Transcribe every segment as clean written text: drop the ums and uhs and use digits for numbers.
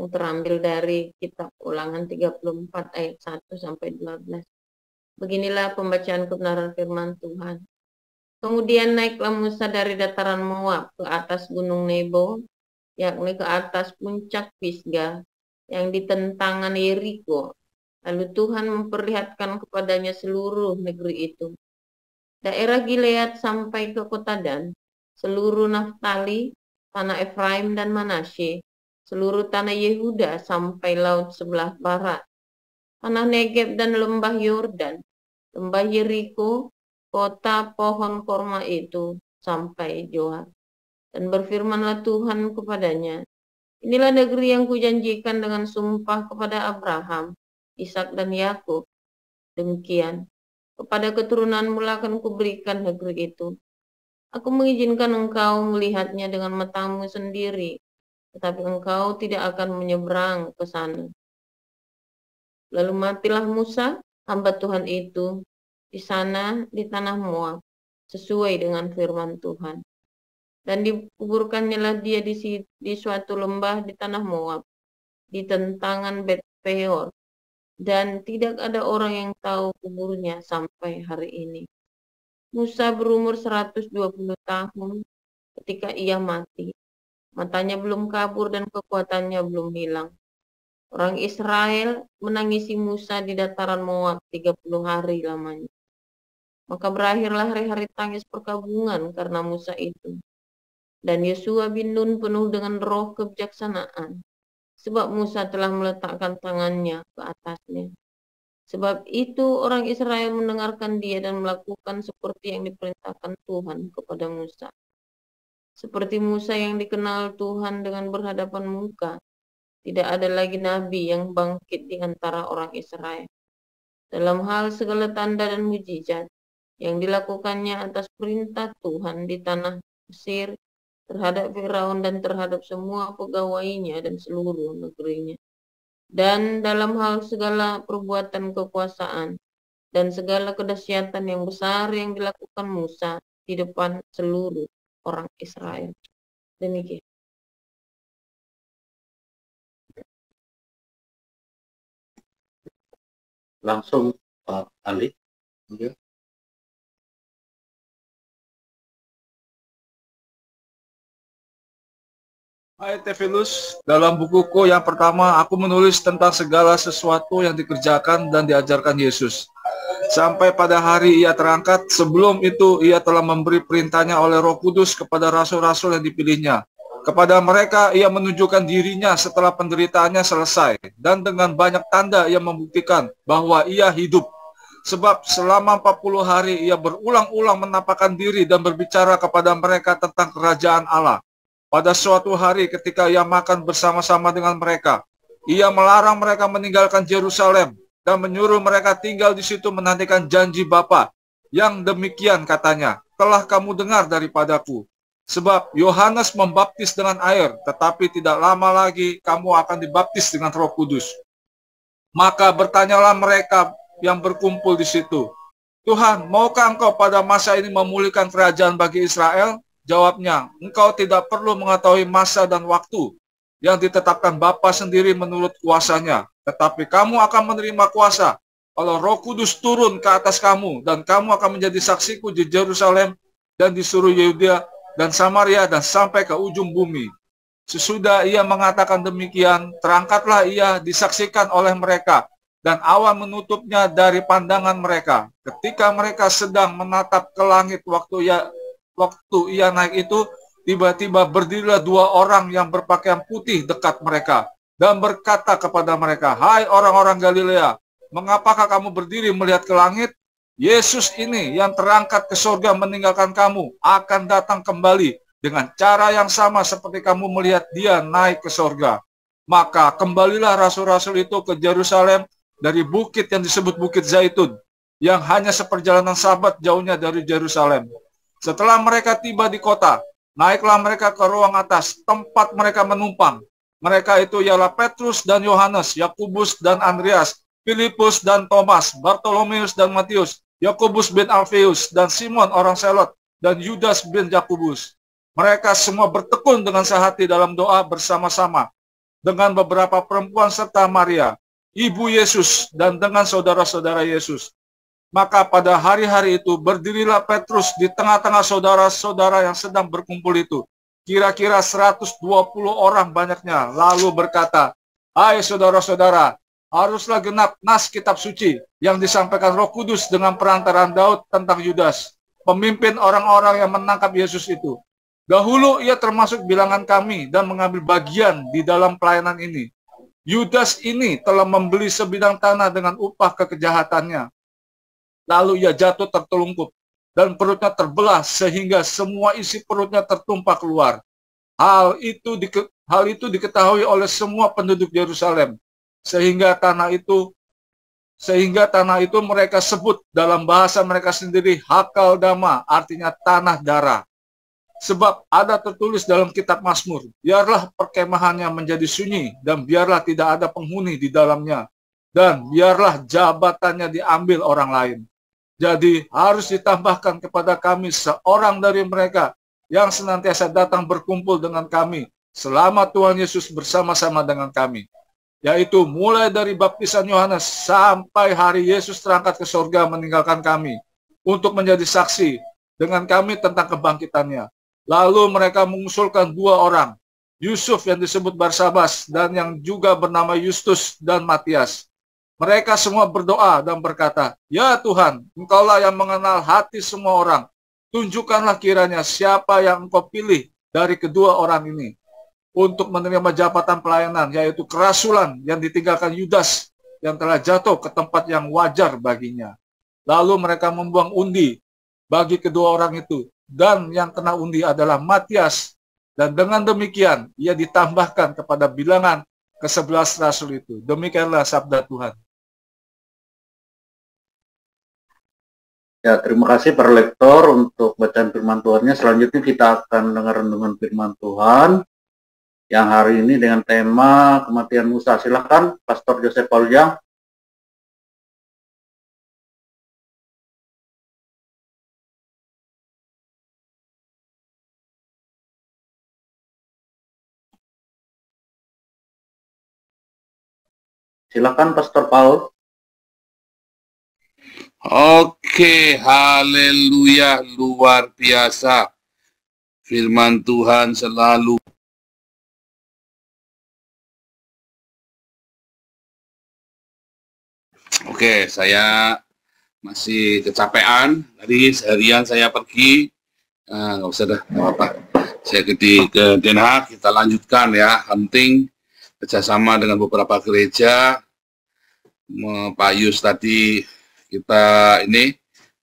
yang terambil dari kitab Ulangan 34 ayat 1 sampai 12. Beginilah pembacaan kebenaran firman Tuhan. Kemudian naiklah Musa dari dataran Moab ke atas gunung Nebo, yakni ke atas puncak Pisga yang di tentangan Yeriko. Lalu Tuhan memperlihatkan kepadanya seluruh negeri itu. Daerah Gilead sampai ke kota Dan, seluruh Naftali, tanah Efraim dan Manasye, seluruh tanah Yehuda sampai laut sebelah barat, tanah Negeb dan lembah Yordan, lembah Yeriko, kota pohon korma itu sampai Joar. Dan berfirmanlah Tuhan kepadanya, inilah negeri yang kujanjikan dengan sumpah kepada Abraham, Ishak dan Yakub. Demikian, kepada keturunanmu akan kuberikan negeri itu. Aku mengizinkan engkau melihatnya dengan matamu sendiri, tetapi engkau tidak akan menyeberang ke sana. Lalu matilah Musa, hamba Tuhan itu, di sana di tanah Moab, sesuai dengan firman Tuhan. Dan dikuburkannya dia di suatu lembah di tanah Moab, di tentangan Bet Peor, dan tidak ada orang yang tahu kuburnya sampai hari ini. Musa berumur 120 tahun ketika ia mati. Matanya belum kabur dan kekuatannya belum hilang. Orang Israel menangisi Musa di dataran Moab 30 hari lamanya. Maka berakhirlah hari-hari tangis perkabungan karena Musa itu. Dan Yosua bin Nun penuh dengan roh kebijaksanaan, sebab Musa telah meletakkan tangannya ke atasnya. Sebab itu orang Israel mendengarkan dia dan melakukan seperti yang diperintahkan Tuhan kepada Musa. Seperti Musa yang dikenal Tuhan dengan berhadapan muka, tidak ada lagi nabi yang bangkit di antara orang Israel. Dalam hal segala tanda dan mujizat yang dilakukannya atas perintah Tuhan di tanah Mesir, terhadap Firaun dan terhadap semua pegawainya dan seluruh negerinya. Dan dalam hal segala perbuatan kekuasaan dan segala kedahsyatan yang besar yang dilakukan Musa di depan seluruh orang Israel. Demikian. Langsung Pak Ali. Ya. Hai Tevilus, dalam bukuku yang pertama aku menulis tentang segala sesuatu yang dikerjakan dan diajarkan Yesus. Sampai pada hari ia terangkat, sebelum itu ia telah memberi perintahnya oleh Roh Kudus kepada rasul-rasul yang dipilihnya. Kepada mereka ia menunjukkan dirinya setelah penderitaannya selesai, dan dengan banyak tanda ia membuktikan bahwa ia hidup. Sebab selama 40 hari ia berulang-ulang menampakkan diri dan berbicara kepada mereka tentang kerajaan Allah. Pada suatu hari ketika ia makan bersama-sama dengan mereka, ia melarang mereka meninggalkan Yerusalem dan menyuruh mereka tinggal di situ menantikan janji Bapa. Yang demikian katanya, telah kamu dengar daripadaku. Sebab Yohanes membaptis dengan air, tetapi tidak lama lagi kamu akan dibaptis dengan Roh Kudus. Maka bertanyalah mereka yang berkumpul di situ, Tuhan, maukah engkau pada masa ini memulihkan kerajaan bagi Israel? Jawabnya, engkau tidak perlu mengetahui masa dan waktu yang ditetapkan Bapa sendiri menurut kuasanya. Tetapi kamu akan menerima kuasa kalau Roh Kudus turun ke atas kamu, dan kamu akan menjadi saksiku di Yerusalem dan di seluruh Yudea dan Samaria dan sampai ke ujung bumi. Sesudah ia mengatakan demikian, terangkatlah ia disaksikan oleh mereka, dan awan menutupnya dari pandangan mereka. Ketika mereka sedang menatap ke langit waktu ia naik itu, tiba-tiba berdirilah dua orang yang berpakaian putih dekat mereka dan berkata kepada mereka, hai orang-orang Galilea, mengapakah kamu berdiri melihat ke langit? Yesus ini yang terangkat ke surga meninggalkan kamu akan datang kembali dengan cara yang sama seperti kamu melihat dia naik ke surga. Maka kembalilah rasul-rasul itu ke Yerusalem dari bukit yang disebut Bukit Zaitun, yang hanya seperjalanan sabat jauhnya dari Yerusalem. Setelah mereka tiba di kota, naiklah mereka ke ruang atas, tempat mereka menumpang. Mereka itu ialah Petrus dan Yohanes, Yakobus dan Andreas, Filipus dan Thomas, Bartolomeus dan Matius, Yakobus bin Alfeus dan Simon orang Selot, dan Yudas bin Yakobus. Mereka semua bertekun dengan sehati dalam doa bersama-sama. dengan beberapa perempuan serta Maria, ibu Yesus, dan dengan saudara-saudara Yesus. Maka pada hari-hari itu berdirilah Petrus di tengah-tengah saudara-saudara yang sedang berkumpul itu. Kira-kira 120 orang banyaknya, lalu berkata, "Hai saudara-saudara, haruslah genap nas kitab suci yang disampaikan Roh Kudus dengan perantaraan Daud tentang Yudas, pemimpin orang-orang yang menangkap Yesus itu. Dahulu ia termasuk bilangan kami dan mengambil bagian di dalam pelayanan ini. Yudas ini telah membeli sebidang tanah dengan upah kekejahatannya. Lalu ia jatuh tertelungkup dan perutnya terbelah sehingga semua isi perutnya tertumpah keluar. Hal itu diketahui oleh semua penduduk Yerusalem, sehingga tanah itu mereka sebut dalam bahasa mereka sendiri Hakal Dama, artinya tanah darah. Sebab ada tertulis dalam kitab Mazmur, biarlah perkemahannya menjadi sunyi, dan biarlah tidak ada penghuni di dalamnya, dan biarlah jabatannya diambil orang lain. Jadi harus ditambahkan kepada kami seorang dari mereka yang senantiasa datang berkumpul dengan kami selama Tuhan Yesus bersama-sama dengan kami. Yaitu mulai dari baptisan Yohanes sampai hari Yesus terangkat ke surga meninggalkan kami untuk menjadi saksi dengan kami tentang kebangkitannya. Lalu mereka mengusulkan 2 orang, Yusuf yang disebut Barsabas dan yang juga bernama Justus dan Matias. Mereka semua berdoa dan berkata, "Ya Tuhan, Engkaulah yang mengenal hati semua orang. Tunjukkanlah kiranya siapa yang Engkau pilih dari kedua orang ini untuk menerima jabatan pelayanan, yaitu kerasulan yang ditinggalkan Yudas yang telah jatuh ke tempat yang wajar baginya." Lalu mereka membuang undi bagi kedua orang itu, dan yang kena undi adalah Matias, dan dengan demikian ia ditambahkan kepada bilangan ke-11 rasul itu. Demikianlah sabda Tuhan. Ya, terima kasih Pak Lektor untuk bacaan firman Tuhannya. Selanjutnya kita akan dengar renungan firman Tuhan yang hari ini dengan tema kematian Musa. Silakan Pastor Joseph Pauljang. Silakan Pastor Paul. Oke, haleluya, luar biasa. Firman Tuhan selalu. Oke, saya masih kecapean. Tadi seharian saya pergi. Nggak usah dah, nggak apa-apa. Saya ke Den Haag, kita lanjutkan ya, hunting kerjasama dengan beberapa gereja. Pak Yus tadi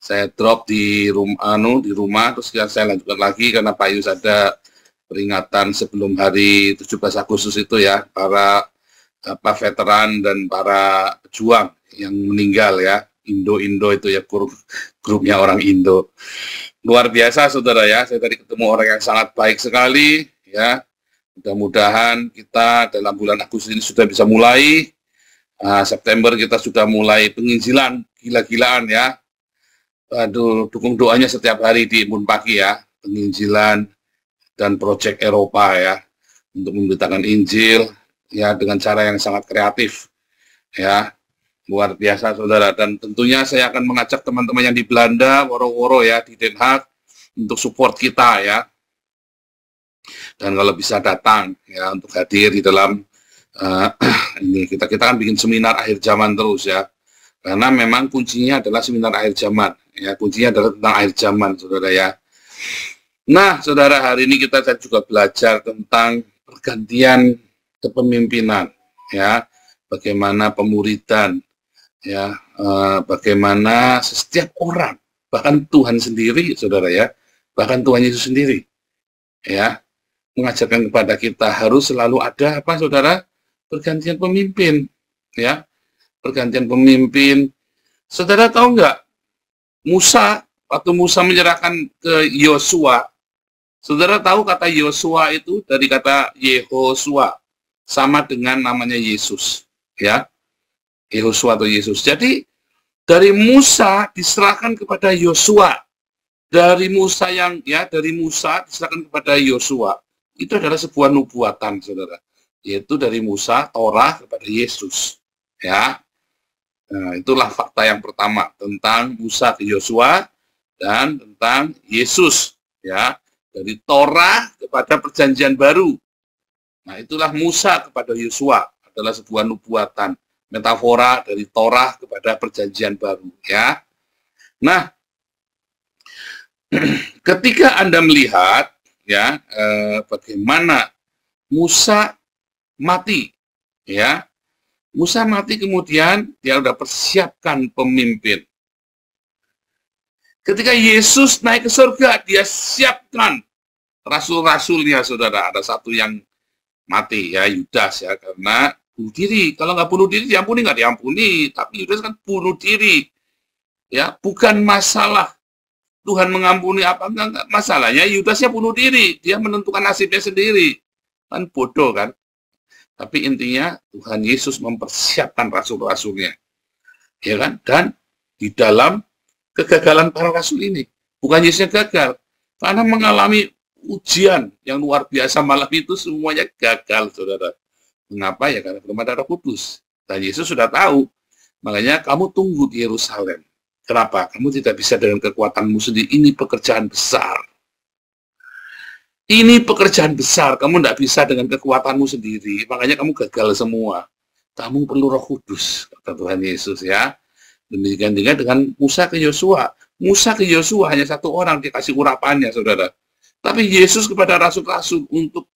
saya drop di rumah, terus saya lanjutkan lagi karena Pak Yus ada peringatan sebelum hari 17 Agustus itu ya, para veteran dan para pejuang yang meninggal ya, Indo itu ya, grupnya orang Indo. Luar biasa saudara ya, saya tadi ketemu orang yang sangat baik sekali ya. Mudah-mudahan kita dalam bulan Agustus ini sudah bisa mulai. September kita sudah mulai penginjilan gila-gilaan ya. Aduh, dukung doanya setiap hari di Imbun Pagi ya, penginjilan dan proyek Eropa ya, untuk memberitakan Injil ya dengan cara yang sangat kreatif ya. Luar biasa saudara, dan tentunya saya akan mengajak teman-teman yang di Belanda, Woro-Woro ya, di Den Haag untuk support kita ya. Dan kalau bisa datang ya untuk hadir di dalam ini kita kan bikin seminar akhir zaman terus ya, karena memang kuncinya adalah seminar akhir zaman ya, kuncinya adalah tentang akhir zaman saudara ya. Nah saudara, hari ini kita juga belajar tentang pergantian kepemimpinan ya, bagaimana pemuridan ya, bagaimana setiap orang, bahkan Tuhan sendiri saudara ya, bahkan Tuhan Yesus sendiri ya, mengajarkan kepada kita harus selalu ada apa saudara? Pergantian pemimpin ya, pergantian pemimpin. Saudara tahu nggak, waktu Musa menyerahkan ke Yosua, saudara tahu kata Yosua itu dari kata Yehosua, sama dengan namanya Yesus ya, Yehosua atau Yesus. Jadi dari Musa diserahkan kepada Yosua, dari Musa diserahkan kepada Yosua. Itu adalah sebuah nubuatan saudara. yaitu dari Musa, Torah kepada Yesus. Ya, nah, itulah fakta yang pertama tentang Musa ke Yosua dan tentang Yesus. Ya, dari Torah kepada Perjanjian Baru. Nah, itulah Musa kepada Yosua adalah sebuah nubuatan, metafora dari Torah kepada Perjanjian Baru. Ya, nah, ketika Anda melihat ya bagaimana Musa mati, ya, Musa mati kemudian dia sudah persiapkan pemimpin. Ketika Yesus naik ke surga, dia siapkan rasul-rasulnya, saudara. Ada satu yang mati, ya, Yudas, ya, karena bunuh diri. Kalau nggak bunuh diri, diampuni, nggak diampuni. Tapi Yudas kan bunuh diri. Ya, bukan masalah Tuhan mengampuni apa enggak. Masalahnya Yudasnya bunuh diri. Dia menentukan nasibnya sendiri. Kan bodoh, kan? Tapi intinya Tuhan Yesus mempersiapkan rasul-rasulnya. Ya kan? Dan di dalam kegagalan para rasul ini, bukan Yesusnya gagal, karena mengalami ujian yang luar biasa malam itu semuanya gagal, saudara. Mengapa? Ya karena belum ada Roh Kudus. Dan Yesus sudah tahu, makanya kamu tunggu di Yerusalem. Kenapa? Kamu tidak bisa dengan kekuatanmu sendiri. Ini pekerjaan besar. Ini pekerjaan besar. Kamu tidak bisa dengan kekuatanmu sendiri. Makanya kamu gagal semua. Kamu perlu Roh Kudus, kata Tuhan Yesus, ya. Demikian juga dengan Musa ke Yosua. Musa ke Yosua hanya satu orang dikasih urapannya, saudara. Tapi Yesus kepada rasul-rasul untuk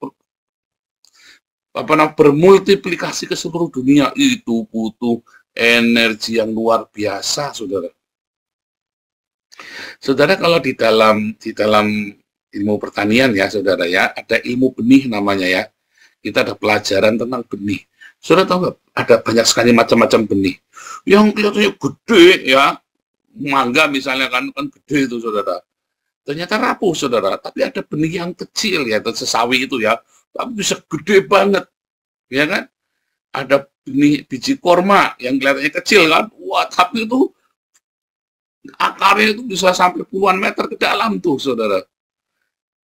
bermultiplikasi ke seluruh dunia itu butuh energi yang luar biasa, saudara. Saudara, kalau di dalam ilmu pertanian, ya, saudara, ya, ada ilmu benih namanya, ya. Kita ada pelajaran tentang benih. Saudara tahu nggak? Ada banyak sekali macam-macam benih. Yang kelihatannya gede, ya, mangga misalnya kan gede itu, saudara. Ternyata rapuh, saudara. Tapi ada benih yang kecil, ya, sesawi itu, ya, tapi bisa gede banget, ya kan? Ada benih biji korma yang kelihatannya kecil, kan? Wah, tapi itu akarnya itu bisa sampai puluhan meter ke dalam tuh, saudara.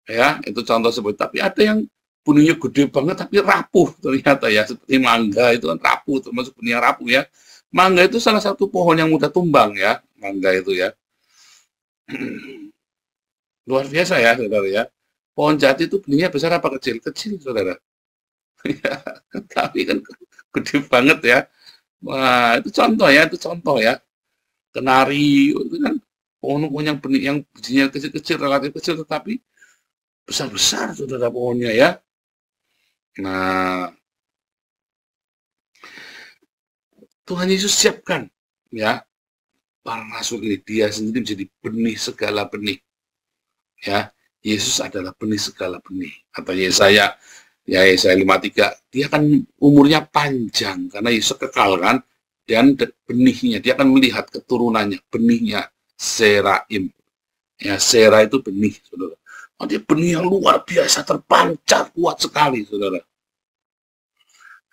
Ya, itu contoh seperti. Tapi ada yang benihnya gede banget tapi rapuh ternyata, ya, seperti mangga itu kan rapuh, termasuk benih yang rapuh, ya. Mangga itu salah satu pohon yang mudah tumbang, ya, mangga itu, ya. Luar biasa, ya, saudara, ya. Pohon jati itu benihnya besar apa kecil? Kecil, saudara. Ya, tapi kan gede banget, ya. Wah, itu contoh, ya, itu contoh, ya. Kenari itu kan pohon-pohon yang benih yang bijinya kecil-kecil, relatif kecil, tetapi besar-besar, saudara, pohonnya, ya. Nah, Tuhan Yesus siapkan, ya, para rasul ini. Dia sendiri menjadi benih segala benih, ya. Yesus adalah benih segala benih. Atau Yesaya, ya, Yesaya 53, dia kan umurnya panjang karena Yesus kekal, kan, dan benihnya dia akan melihat keturunannya, benihnya Seraim, ya. Sera itu benih, saudara. Dia benih yang luar biasa, terpancar kuat sekali, saudara.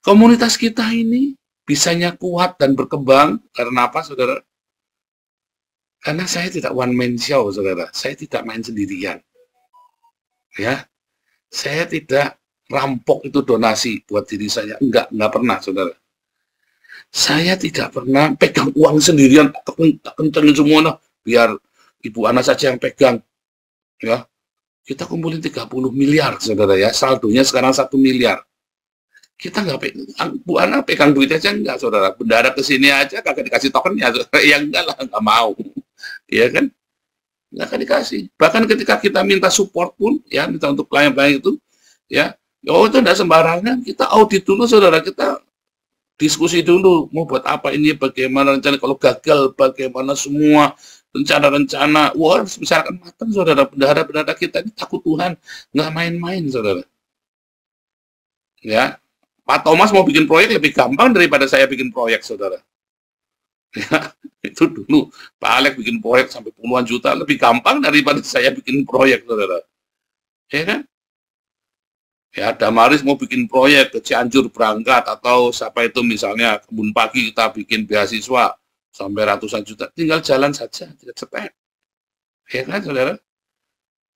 Komunitas kita ini bisanya kuat dan berkembang karena apa, saudara? Karena saya tidak one man show, saudara. Saya tidak main sendirian, ya. Saya tidak rampok itu donasi buat diri saya, enggak pernah, saudara. Saya tidak pernah pegang uang sendirian, kencengin semua, nah, biar Ibu Ana saja yang pegang, ya. Kita kumpulin 30 miliar, saudara, ya. Saldonya sekarang 1 miliar. Kita nggak pegang, Bu Ana pegang duit aja enggak, saudara. Bendara ke sini aja kagak dikasih tokennya, saudara. Ya enggak lah, nggak mau. Iya kan? Nggak akan dikasih. Bahkan ketika kita minta support pun, ya, minta untuk pelayan-pelayan itu, ya, oh, itu enggak sembarangan. Kita audit dulu, saudara. Kita diskusi dulu, mau buat apa ini, bagaimana rencana, kalau gagal, bagaimana semua rencana-rencana. Wah, harus bicarakan matang, saudara. Bendahara-bendahara kita ini takut Tuhan, nggak main-main, saudara. Ya, Pak Thomas mau bikin proyek lebih gampang daripada saya bikin proyek, saudara. Ya, itu dulu Pak Alek bikin proyek sampai puluhan juta lebih gampang daripada saya bikin proyek, saudara. Ya kan? Ya, Damaris mau bikin proyek ke Cianjur berangkat, atau siapa itu misalnya Kebun Pagi kita bikin beasiswa sampai ratusan juta, tinggal jalan saja, tidak cepet. Ya kan, saudara?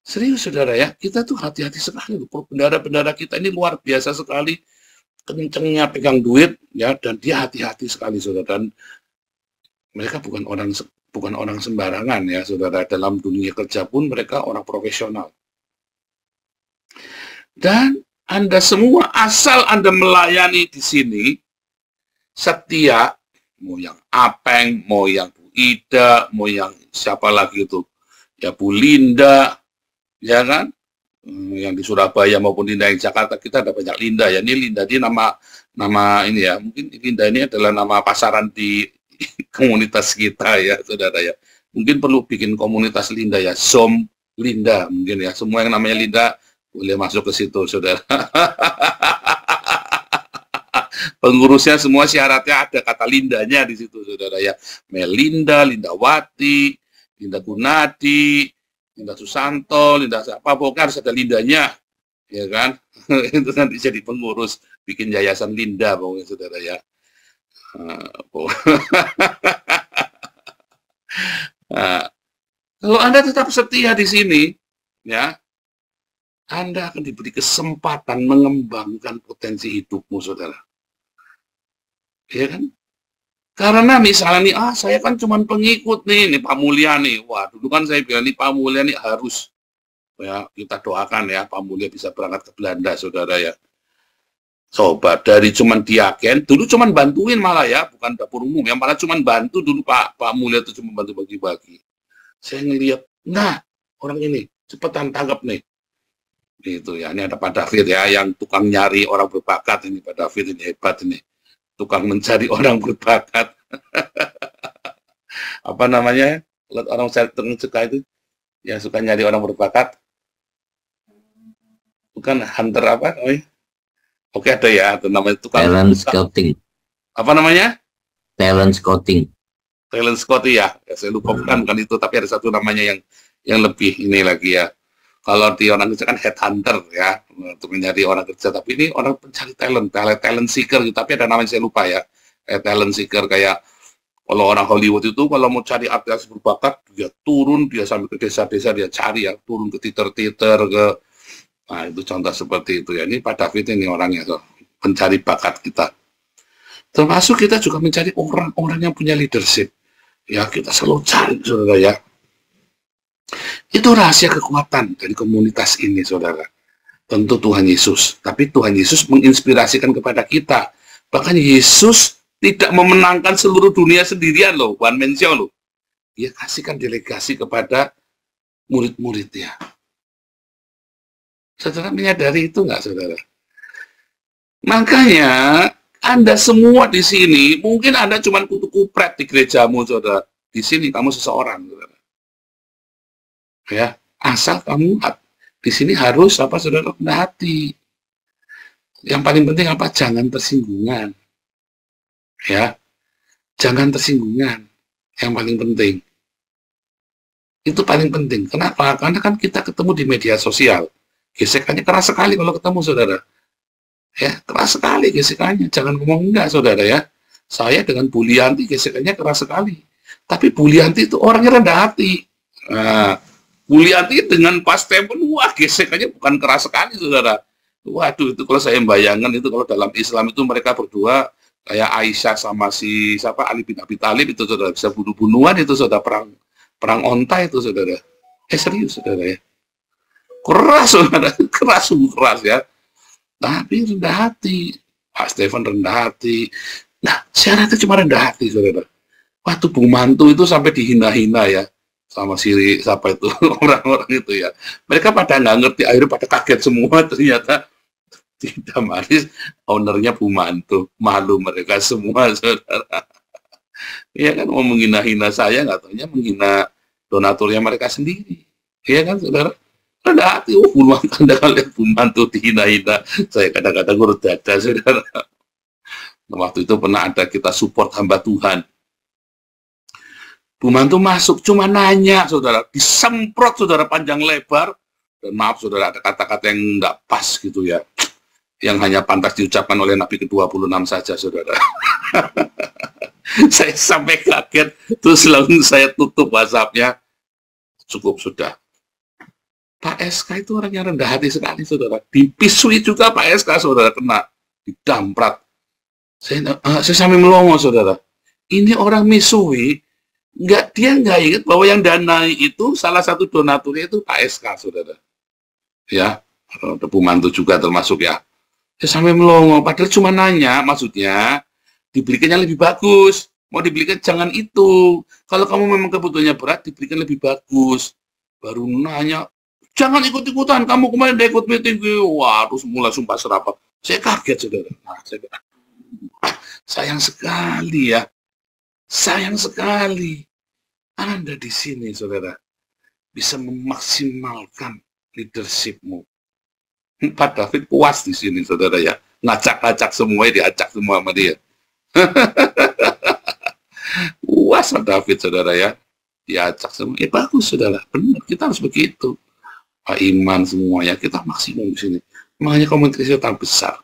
Serius, saudara, ya, kita tuh hati-hati sekali. Bendara-bendara kita ini luar biasa sekali kencengnya pegang duit, ya, dan dia hati-hati sekali, saudara. Dan mereka bukan orang sembarangan, ya, saudara. Dalam dunia kerja pun mereka orang profesional. Dan Anda semua, asal Anda melayani di sini, setia, mau yang Apeng, mau yang Bu Ida, mau yang siapa lagi itu, ya Bu Linda, ya kan, yang di Surabaya maupun Linda yang Jakarta, kita ada banyak Linda, ya. Ini Linda ini nama ini, ya, mungkin Linda ini adalah nama pasaran di komunitas kita, ya, saudara, ya. Mungkin perlu bikin komunitas Linda, ya, Zoom Linda, mungkin, ya, semua yang namanya Linda boleh masuk ke situ, saudara. Pengurusnya semua syaratnya ada kata Lindanya di situ, saudara, ya. Melinda, Lindawati, Linda Gunadi, Linda Susanto, Linda siapa, pokoknya harus ada Lindanya, ya kan. Itu nanti jadi pengurus, bikin yayasan Linda, pokoknya, saudara, ya. Nah, kalau Anda tetap setia di sini, ya, Anda akan diberi kesempatan mengembangkan potensi hidupmu, saudara. Ya kan? Karena misalnya nih, saya kan cuma pengikut nih Pak Mulya nih. Wah, dulu kan saya bilang nih Pak Mulya nih harus, ya, kita doakan, ya, Pak Mulya bisa berangkat ke Belanda, saudara, ya. Coba dari cuman diaken, dulu cuman bantuin malah, ya, bukan dapur umum, yang malah cuman bantu dulu Pak Mulya itu cuma bantu bagi-bagi. Saya ngelihat, nah, orang ini cepetan tangkap nih. Itu, ya, ini ada Pak David, ya, yang tukang nyari orang berbakat ini. Pak David ini hebat ini. Tukang mencari orang berbakat. Apa namanya? Orang suka itu, ya, suka nyari orang berbakat. Bukan hunter apa namanya? Oke, ada, ya, itu namanya tukang talent scouting. Apa namanya? Talent scouting. Talent scouting, ya. Saya lupa, bukan itu, tapi ada satu namanya yang lebih ini lagi, ya. Kalau di orang kerja kan headhunter, ya, untuk mencari orang kerja. Tapi ini orang pencari talent seeker, gitu. Tapi ada namanya saya lupa, ya. Talent seeker, kayak kalau orang Hollywood itu kalau mau cari artis berbakat, dia turun, dia sampai ke desa-desa, dia cari, ya, turun ke teater-teater, nah, itu contoh seperti itu, ya. Ini Pak David ini orangnya, so, pencari bakat kita. Termasuk kita juga mencari orang-orang yang punya leadership. Ya, kita selalu cari, saudara, ya. Itu rahasia kekuatan dari komunitas ini, saudara. Tentu Tuhan Yesus. Tapi Tuhan Yesus menginspirasikan kepada kita. Bahkan Yesus tidak memenangkan seluruh dunia sendirian, loh. One man show, loh. Dia kasihkan delegasi kepada murid-muridnya. Saudara menyadari itu nggak, saudara? Makanya, Anda semua di sini, mungkin Anda cuma kutu kupret di gerejamu, saudara. Di sini kamu seseorang, saudara. Ya, asal kamu di sini harus apa, saudara, rendah hati. Yang paling penting apa? Jangan tersinggungan. Ya, jangan tersinggungan. Yang paling penting. Itu paling penting. Kenapa? Karena kan kita ketemu di media sosial. Gesekannya keras sekali kalau ketemu, saudara. Ya, keras sekali gesekannya. Jangan ngomong enggak, saudara, ya. Saya dengan Bu Lianti gesekannya keras sekali. Tapi Bu Lianti itu orangnya rendah hati. Nah, Bu Lianti dengan Pak Stephen, wah, gesekannya bukan keras sekali, saudara. Waduh, itu kalau saya bayangkan itu kalau dalam Islam itu mereka berdua kayak Aisyah sama si siapa Ali bin Abi Thalib itu, saudara, bisa bunuh-bunuhan itu, saudara, perang onta itu, saudara. Serius, saudara, ya. Keras, saudara, keras, ya. Tapi rendah hati. Pak Stephen rendah hati. Nah, syaratnya cuma rendah hati, saudara. Waktu Bu Mantu itu sampai dihina-hina, ya, sama siapa itu orang-orang itu, ya. Mereka pada nggak ngerti, akhirnya pada kaget semua, ternyata tidak manis, ownernya Bu Mantu. Malu mereka semua, saudara. Iya kan, mau menghina-hina saya, nggak taunya menghina donaturnya mereka sendiri. Iya kan, saudara? Rendah hati, puluhan kali Bu Mantu dihina-hina. Saya kadang-kadang urut dada, saudara. Nah, waktu itu pernah ada kita support hamba Tuhan. Bu Mantu masuk, cuma nanya, saudara, disemprot, saudara, panjang lebar, dan maaf, saudara, ada kata-kata yang nggak pas, gitu, ya, yang hanya pantas diucapkan oleh Nabi ke-26 saja, saudara. Saya sampai kaget, terus langsung saya tutup WhatsApp-nya, cukup sudah. Pak SK itu orang yang rendah hati sekali, saudara. Dipisui juga Pak SK, saudara, kena. didamprat. Saya sampai melongo, saudara. Ini orang Misui, dia nggak ingat bahwa yang danai itu salah satu donaturnya itu Pak SK, saudara. Ya, Debu Mantu juga termasuk ya. Saya sampai melongo, padahal cuma nanya, maksudnya dibelikannya lebih bagus. Mau dibelikan jangan itu. Kalau kamu memang kebutuhannya berat, dibelikan lebih bagus. Baru nanya, jangan ikut-ikutan. Kamu kemarin udah ikut meeting. Wah, terus mulai sumpah serapah. Saya kaget, saudara. Nah, sayang sekali ya. Sayang sekali. Anda di sini, saudara, bisa memaksimalkan leadershipmu. Pak David puas di sini, saudara ya. Ngacak-ngacak semua, diacak semua sama dia. Puas David, saudara ya. Diacak semua. Bagus, saudara. Benar, kita harus begitu. Pak Iman semuanya, kita maksimum di sini. Makanya komunitas kita besar.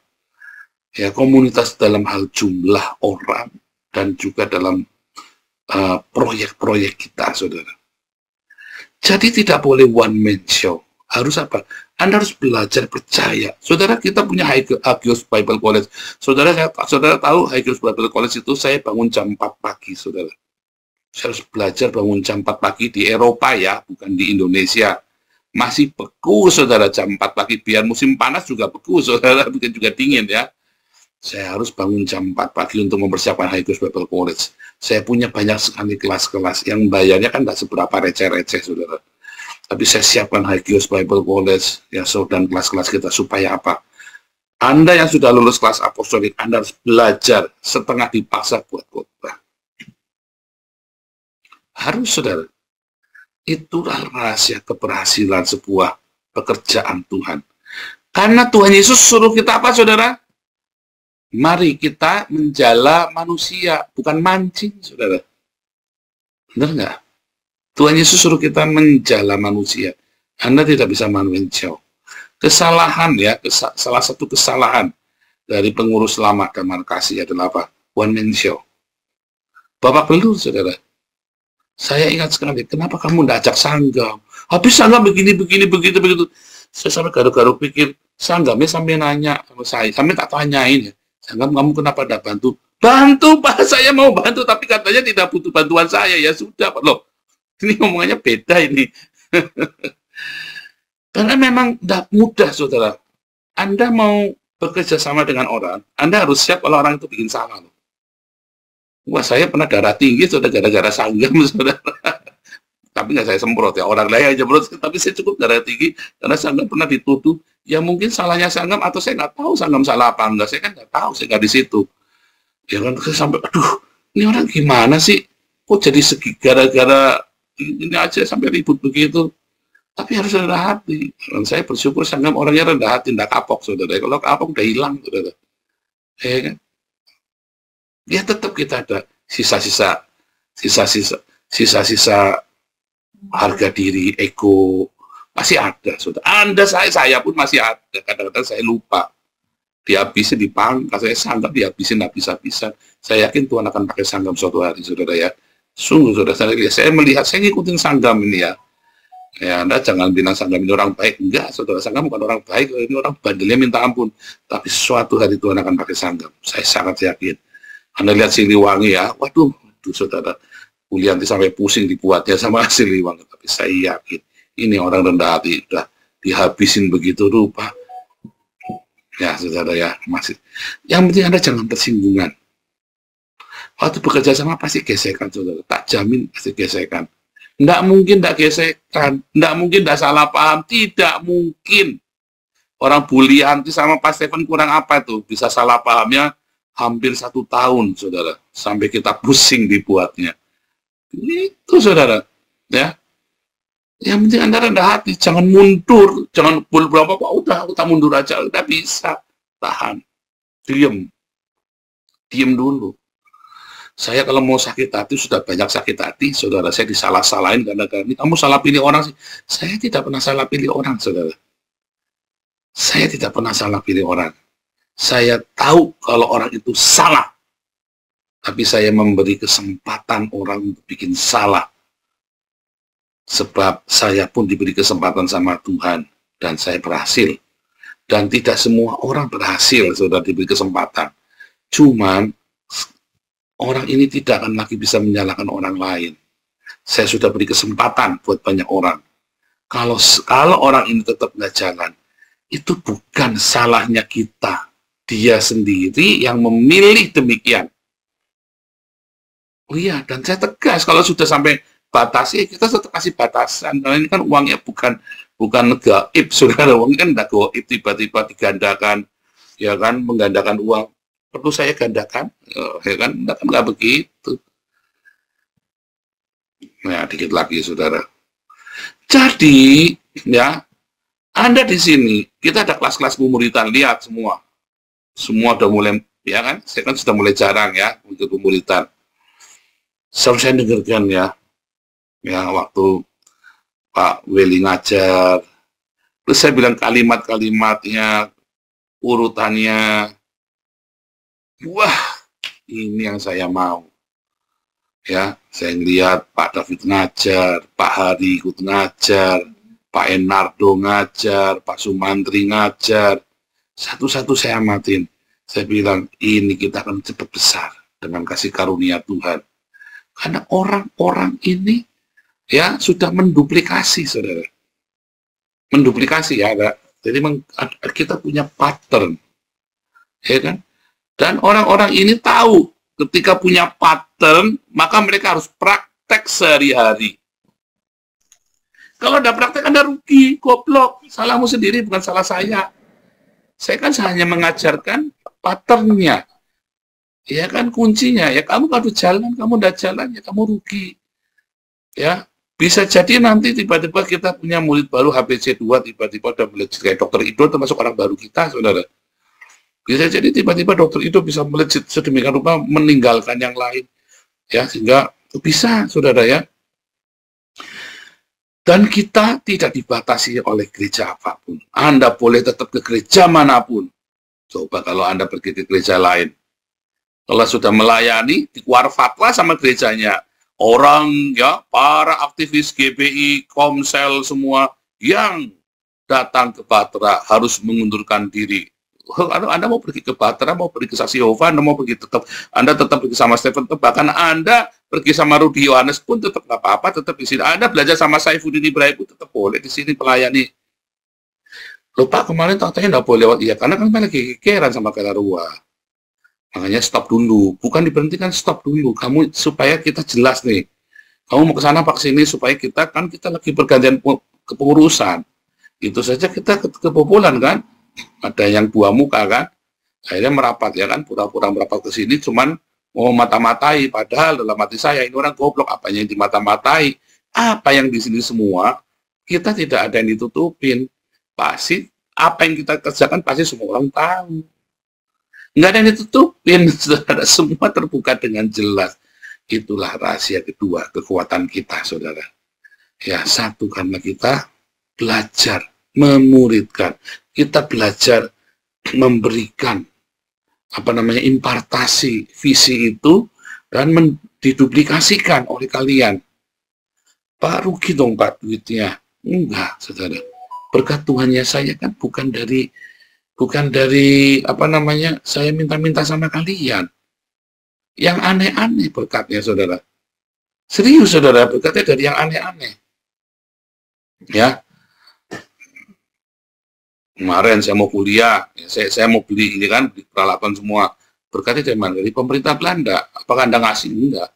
Ya, komunitas dalam hal jumlah orang dan juga dalam proyek-proyek kita, saudara. Jadi tidak boleh one man show. Harus apa? Anda harus belajar percaya. Saudara, kita punya Hagios Bible College. Saudara tahu Hagios Bible College itu saya bangun jam 4 pagi, saudara. Saya harus belajar bangun jam 4 pagi di Eropa ya, bukan di Indonesia. Masih beku, saudara, jam 4 pagi. Biar musim panas juga beku, saudara, bukan juga dingin ya. Saya harus bangun jam 4 pagi untuk mempersiapkan Hagios Bible College. Saya punya banyak sekali kelas-kelas yang bayarnya kan tidak seberapa receh-receh, saudara. Tapi saya siapkan Hagios Bible College, ya, dan kelas-kelas kita supaya apa? Anda yang sudah lulus kelas apostolik, Anda harus belajar setengah dipaksa buat khotbah. Harus, saudara. Itulah rahasia keberhasilan sebuah pekerjaan Tuhan. Karena Tuhan Yesus suruh kita apa, saudara? Mari kita menjala manusia, bukan mancing, saudara. Benar nggak? Tuhan Yesus suruh kita menjala manusia. Anda tidak bisa manusia. Kesalahan ya, salah satu kesalahan dari pengurus lama Damar Kasih adalah apa? One man show. Bapak belur, saudara. Saya ingat sekali, kenapa kamu tidak ajak sanggam? Habis sanggam begini, begitu. Saya sampai garu-garu pikir, sanggamnya sampai nanya sama saya, sampai tak tanyain ya. Sanggam, kamu kenapa tidak bantu? Bantu, Pak, saya mau bantu, tapi katanya tidak butuh bantuan saya. Ya sudah, Pak. Loh, ini ngomongannya beda ini. Karena memang tidak mudah, saudara. Anda mau bekerja sama dengan orang, Anda harus siap kalau orang itu bikin salah. Loh. Wah, saya pernah darah tinggi, sudah gara-gara sanggam, saudara. Tapi nggak saya semprot ya, orang lain aja semprot, tapi saya cukup darah tinggi, karena sanggam pernah dituduh. Ya mungkin salahnya sanggam, atau saya nggak tahu sanggam salah apa enggak, saya kan nggak tahu, saya nggak di situ. Ya kan, saya sampai, aduh, ini orang gimana sih? Kok jadi segi gara-gara ini aja sampai ribut begitu. Tapi harus rendah hati. Dan saya bersyukur sanggam orangnya rendah hati, tidak kapok, saudara. Kalau kapok udah hilang, saudara. Ya kan? Ya tetap kita ada sisa-sisa harga diri, ego, masih ada, saudara. Anda, saya pun masih ada. Kadang-kadang saya lupa. Dihabisin, dipangkas, saya sanggam dihabisin habis-habisan. Saya yakin Tuhan akan pakai sanggam suatu hari, saudara ya. Sungguh, saudara, saya melihat, saya ngikutin sanggam ini ya. Ya, Anda jangan bilang sanggam ini orang baik. Enggak, saudara, sanggam bukan orang baik. Ini orang bandelnya minta ampun. Tapi suatu hari Tuhan akan pakai sanggam. Saya sangat yakin. Anda lihat Siliwangi ya. Waduh, saudara. Ulianti sampai pusing dibuatnya sama Siliwangi. Tapi saya yakin. Ini orang rendah hati. Udah dihabisin begitu rupa. Ya, saudara ya. Masih. Yang penting Anda jangan tersinggungan. Waktu bekerja sama pasti gesekan, saudara. Tak jamin pasti gesekan. Tidak mungkin tidak gesekan. Tidak mungkin tidak salah paham. Tidak mungkin. Orang Bulianti sama Pak Stephen kurang apa tuh? Bisa salah pahamnya hampir 1 tahun, saudara. Sampai kita pusing dibuatnya. Itu, saudara. Ya. Yang penting Anda rendah hati. Jangan mundur. Jangan berapa kok. Udah, kita mundur aja. Udah bisa. Tahan. Diam. Diam dulu. Saya kalau mau sakit hati, sudah banyak sakit hati, saudara. Saya disalah-salahin karena kamu salah pilih orang sih. Saya tidak pernah salah pilih orang, saudara. Saya tidak pernah salah pilih orang. Saya tahu kalau orang itu salah. Tapi saya memberi kesempatan orang untuk bikin salah. Sebab saya pun diberi kesempatan sama Tuhan. Dan saya berhasil. Dan tidak semua orang berhasil, sudah diberi kesempatan. Cuman, orang ini tidak akan lagi bisa menyalahkan orang lain. Saya sudah beri kesempatan buat banyak orang. Kalau orang ini tetap nggak jalan, itu bukan salahnya kita. Dia sendiri yang memilih demikian. Oh iya, dan saya tegas, kalau sudah sampai batasi, kita tetap kasih batasan. Karena ini kan uangnya bukan gaib, saudara. Uangnya kan tidak gaib, tiba-tiba digandakan, ya kan, menggandakan uang. Perlu saya gandakan, ya kan, nggak begitu. Nah, dikit lagi, saudara. Jadi, ya, Anda di sini, kita ada kelas-kelas pemuritan, lihat semua. Semua udah mulai, ya kan, saya kan sudah mulai jarang ya, untuk pemuritan. Saya dengarkan ya, waktu Pak Willy ngajar, terus saya bilang kalimat-kalimatnya, urutannya, wah, ini yang saya mau. Ya, saya lihat Pak David ngajar, Pak Hari ikut ngajar, Pak Enardo ngajar, Pak Sumantri ngajar. Satu-satu saya amatin. Saya bilang, ini kita akan cepat besar dengan kasih karunia Tuhan. Karena orang-orang ini ya sudah menduplikasi, saudara. Menduplikasi ya, ada. Jadi kita punya pattern, ya kan? Dan orang-orang ini tahu ketika punya pattern, maka mereka harus praktek sehari-hari. Kalau ada praktek, Anda rugi, goblok. Salahmu sendiri, bukan salah saya. Saya kan hanya mengajarkan patternnya. Ya kan kuncinya, ya kamu kalau jalan, kamu udah jalan, ya kamu rugi. Ya, bisa jadi nanti tiba-tiba kita punya murid baru HPC 2, tiba-tiba udah melejit kayak dokter Ido, termasuk orang baru kita, saudara. Bisa jadi tiba-tiba dokter Ido bisa melejit sedemikian rupa meninggalkan yang lain. Ya, sehingga bisa, saudara ya. Dan kita tidak dibatasi oleh gereja apapun. Anda boleh tetap ke gereja manapun. Coba kalau Anda pergi ke gereja lain. Kalau sudah melayani, dikeluar fatwa sama gerejanya. Orang, ya, para aktivis GBI, Komsel, semua yang datang ke Batra harus mengundurkan diri. Kalau Anda mau pergi ke Batra, mau pergi ke Saksi Yehova, Anda tetap pergi sama Stephen, bahkan Anda pergi sama Rudi Yohanes pun tetap nggak apa-apa, tetap di sini. Anda belajar sama Saifuddin Ibrahim pun tetap boleh di sini pelayani. Loh Pak, kemarin katanya nggak boleh lewat, iya, karena kan lagi kekeran sama Kalarua. Makanya stop dulu, bukan diberhentikan, stop dulu. Kamu supaya kita jelas nih. Kamu mau ke sana Pak sini supaya kita lagi pergantian kepengurusan. Itu saja kita kebobolan kan? Ada yang dua muka kan? Akhirnya merapat ya kan, pura-pura merapat ke sini cuman mau mata-matai, padahal dalam hati saya ini orang goblok, apanya yang dimata-matai? Apa yang di sini semua kita tidak ada yang ditutupin. Pasti apa yang kita kerjakan pasti semua orang tahu. Nggak ada yang ditutupin, saudara. Semua terbuka dengan jelas. Itulah rahasia kedua, kekuatan kita, saudara. Ya, satu, karena kita belajar, memuridkan. Kita belajar memberikan, impartasi visi itu, dan diduplikasikan oleh kalian. Pak, rugi dong Pak duitnya. Enggak, saudara. Berkat Tuhannya saya kan bukan dari saya minta-minta sama kalian. Yang aneh-aneh berkatnya, saudara. Serius, saudara, berkatnya dari yang aneh-aneh. Ya. Kemarin saya mau kuliah, saya mau beli ini kan, beli peralatan semua. Berkatnya dari mana? Dari pemerintah Belanda. Apakah Anda ngasih? Enggak.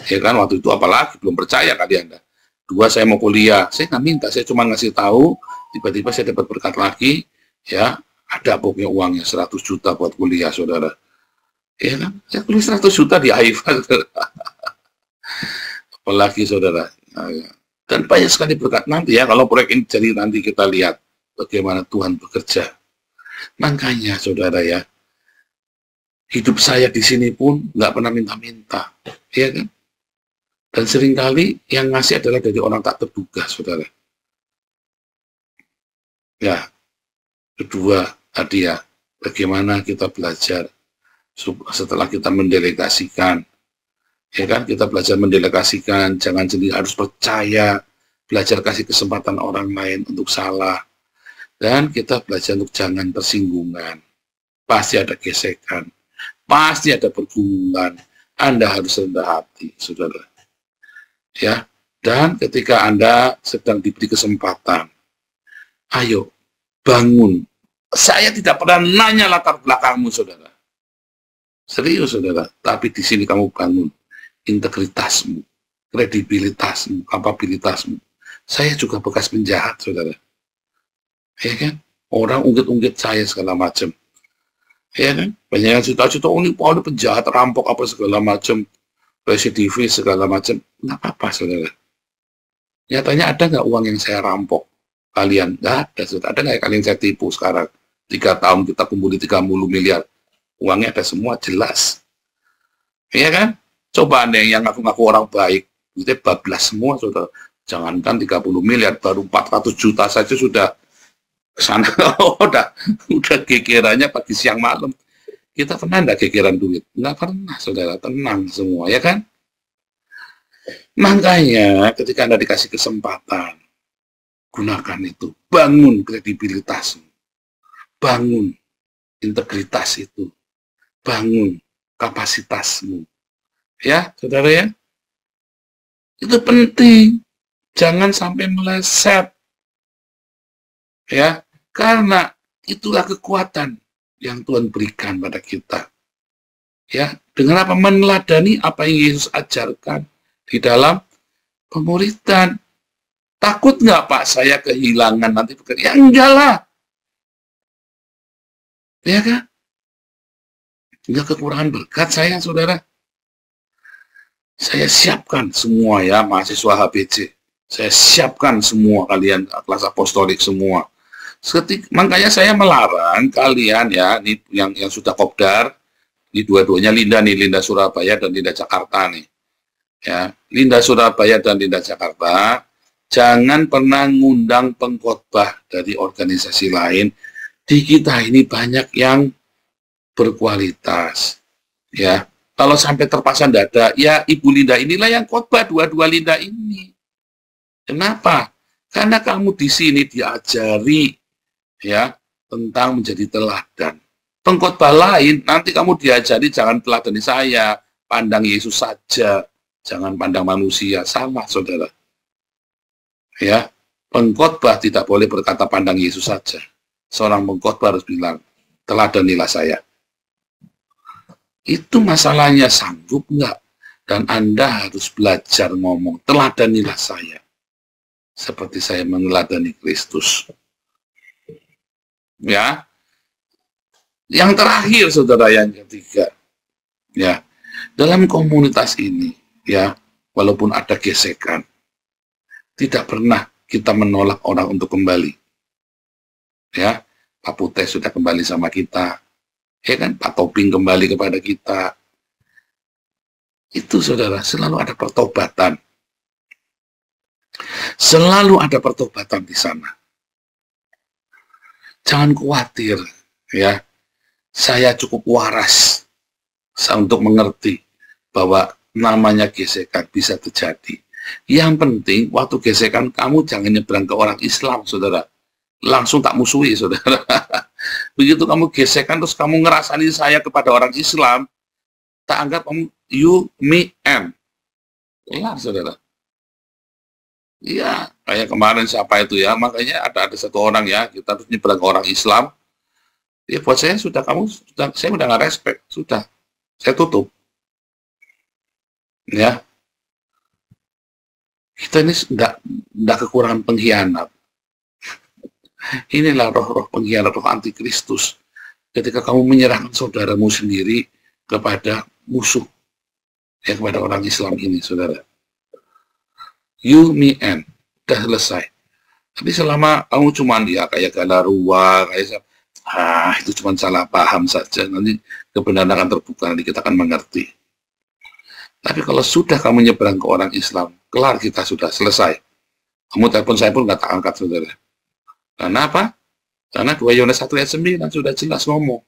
Ya kan, waktu itu apalagi, belum percaya kali Anda. Dua, saya mau kuliah. Saya nggak minta, saya cuma ngasih tahu, tiba-tiba saya dapat berkat lagi, ya. Ada pokoknya uangnya 100 juta buat kuliah, saudara. Ya kan? Saya kuliah 100 juta di AIFA, saudara. Apalagi, saudara. Nah, ya. Dan banyak sekali berkat nanti ya, kalau proyek ini jadi nanti kita lihat bagaimana Tuhan bekerja. Makanya, saudara ya, hidup saya di sini pun nggak pernah minta-minta. Ya kan? Dan seringkali yang ngasih adalah dari orang tak terduga, saudara. Ya. Kedua, tadi ya, bagaimana kita belajar setelah kita mendelegasikan. Ya kan, kita belajar mendelegasikan, jangan sendiri harus percaya, belajar kasih kesempatan orang lain untuk salah. Dan kita belajar untuk jangan tersinggungan. Pasti ada gesekan, pasti ada pergumulan. Anda harus rendah hati, saudara. Ya, dan ketika Anda sedang diberi kesempatan, ayo bangun. Saya tidak pernah nanya latar belakangmu, saudara. Serius, saudara. Tapi di sini kamu bangun integritasmu, kredibilitasmu, kapabilitasmu. Saya juga bekas penjahat, saudara. Ya kan? Orang ungkit-ungkit saya segala macam. Ya kan? Banyak yang cerita-cerita, oh ini penjahat, rampok, apa segala macam, residivis, segala macam. Nggak apa-apa, saudara. Nyatanya ada nggak uang yang saya rampok? Kalian? Nggak ada, saudara. Ada nggak kalian saya tipu sekarang? 3 tahun kita kumpuli 30 miliar. Uangnya ada semua, jelas. Ya kan? Coba Anda yang ngaku-ngaku orang baik, itu bablas semua, saudara. Jangankan 30 miliar, baru 400 juta saja sudah kesana. udah gegerannya pagi siang malam. Kita pernah enggak gegeran duit? Enggak pernah, saudara. Tenang semua, ya kan? Makanya ketika Anda dikasih kesempatan, gunakan itu. Bangun kredibilitasmu. Bangun integritas itu. Bangun kapasitasmu. Ya, saudara ya? Itu penting. Jangan sampai meleset. Ya, karena itulah kekuatan yang Tuhan berikan pada kita. Ya, dengan apa? Meneladani apa yang Yesus ajarkan di dalam pemuridan. Takut nggak Pak saya kehilangan nanti pekerjaan? Ya enggak lah. Ya kan? Enggak kekurangan berkat saya, saudara. Saya siapkan semua ya, mahasiswa HBC. Saya siapkan semua kalian, kelas apostolik semua. Makanya saya melarang kalian ya, ini yang sudah kopdar, ini dua-duanya Linda Surabaya dan Linda Jakarta nih. Ya, Linda Surabaya dan Linda Jakarta, jangan pernah ngundang pengkhotbah dari organisasi lain. Di kita ini banyak yang berkualitas. Ya, kalau sampai terpasang dada, ya Ibu Linda inilah yang khotbah, dua-dua Linda ini. Kenapa? Karena kamu di sini diajari ya tentang menjadi teladan. Pengkhotbah lain nanti kamu diajari jangan teladani saya, pandang Yesus saja, jangan pandang manusia. Sama, saudara. Ya, pengkhotbah tidak boleh berkata pandang Yesus saja. Seorang pengkhotbah harus bilang, teladanilah saya. Itu masalahnya, sanggup enggak? Dan Anda harus belajar ngomong, teladanilah saya. Seperti saya meneladani Kristus. Ya. Yang terakhir, saudara, yang ketiga. Ya. Dalam komunitas ini, ya, walaupun ada gesekan, tidak pernah kita menolak orang untuk kembali. Ya, Pak Putih sudah kembali sama kita. Ya kan, Pak Toping kembali kepada kita. Itu, saudara, selalu ada pertobatan. Selalu ada pertobatan di sana. Jangan khawatir, ya. Saya cukup waras untuk mengerti bahwa namanya gesekan bisa terjadi. Yang penting, waktu gesekan kamu jangan nyebrang ke orang Islam, saudara. Langsung tak musuhi, saudara. Begitu kamu gesekan, terus kamu ngerasani saya kepada orang Islam, tak anggap kamu you, me, and. Kelar, saudara. Iya, kayak kemarin siapa itu ya, makanya ada satu orang ya, kita harus nyebrang ke orang Islam. Ya buat saya sudah, saya udah nggak respect, sudah, saya tutup. Ya, kita ini enggak kekurangan pengkhianat. Inilah roh-roh pengkhianat, roh antikristus. Ketika kamu menyerahkan saudaramu sendiri kepada musuh, ya kepada orang Islam ini, saudara. You, me, and. Udah selesai. Tapi selama kamu cuma dia kayak galarua, kayak itu cuma salah paham saja. Nanti kebenaran akan terbuka, nanti kita akan mengerti. Tapi kalau sudah kamu nyebrang ke orang Islam, kelar, kita sudah selesai. Kamu telepon saya pun nggak tak angkat, saudara. Karena apa? Karena 2 Yohanes 1 ayat 9 sudah jelas ngomong.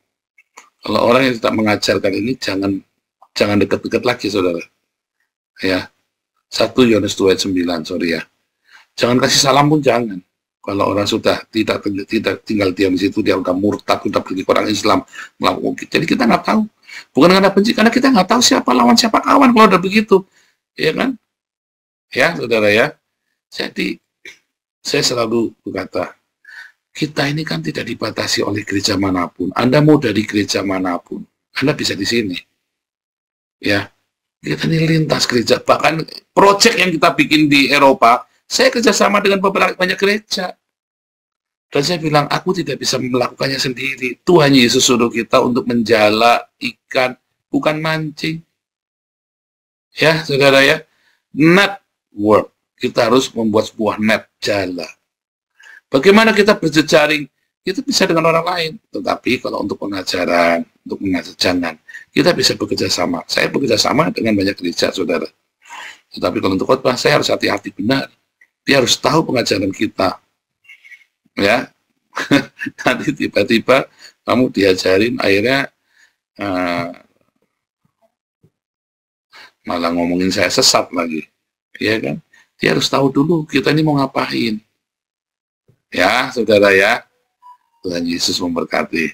Kalau orang yang tidak mengajarkan ini, jangan dekat-dekat lagi, saudara. Ya. 1 Yohanes 2 ayat 9, sorry ya. Jangan kasih salam pun jangan. Kalau orang sudah tidak tinggal diam di situ, dia udah murtad, udah pergi ke orang Islam, melakukan. Jadi kita nggak tahu. Bukan karena benci, karena kita nggak tahu siapa lawan, siapa kawan kalau udah begitu. Ya kan? Ya, saudara ya. Jadi, saya selalu berkata, kita ini kan tidak dibatasi oleh gereja manapun. Anda mau dari gereja manapun, Anda bisa di sini. Ya, kita ini lintas gereja. Bahkan proyek yang kita bikin di Eropa, saya kerjasama dengan beberapa banyak gereja. Dan saya bilang, aku tidak bisa melakukannya sendiri. Tuhan Yesus suruh kita untuk menjala ikan, bukan mancing. Ya, saudara ya. Net work. Kita harus membuat sebuah net jala. Bagaimana kita berjejaring? Kita bisa dengan orang lain. Tetapi kalau untuk pengajaran, untuk mengajar, jangan. Kita bisa bekerja sama. Saya bekerja sama dengan banyak gereja, saudara. Tetapi kalau untuk khotbah, saya harus hati-hati benar. Dia harus tahu pengajaran kita. Ya, nanti tiba-tiba kamu diajarin, akhirnya malah ngomongin saya sesat lagi. Ya kan? Dia harus tahu dulu kita ini mau ngapain. Ya, saudara ya. Tuhan Yesus memberkati.